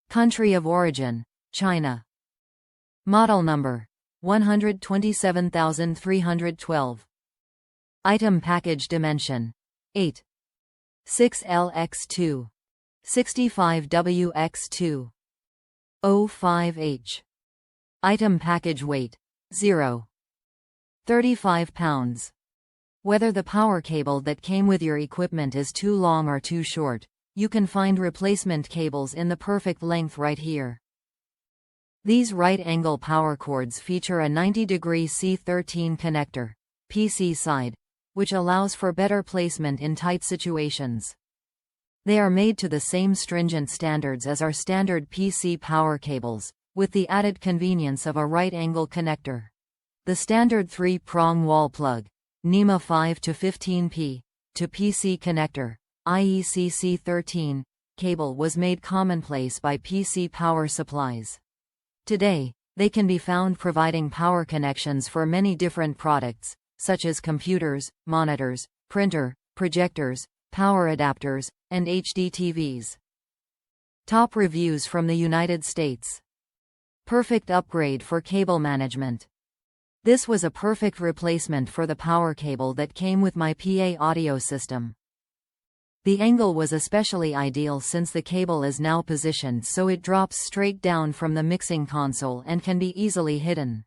Country of origin: China. Model number: 127312. Item package dimension: 8. 6L×2. 65W×2. 05H. Item package weight: 0. 35 pounds. Whether the power cable that came with your equipment is too long or too short, you can find replacement cables in the perfect length right here. These right-angle power cords feature a 90-degree C13 connector, PC side, which allows for better placement in tight situations. They are made to the same stringent standards as our standard PC power cables, with the added convenience of a right-angle connector. The standard 3-prong wall plug, NEMA 5-15P, to PC connector, IEC C13, cable was made commonplace by PC power supplies. Today, they can be found providing power connections for many different products, such as computers, monitors, printer, projectors, power adapters, and HDTVs. Top reviews from the United States. Perfect upgrade for cable management. This was a perfect replacement for the power cable that came with my PA audio system. The angle was especially ideal since the cable is now positioned so it drops straight down from the mixing console and can be easily hidden.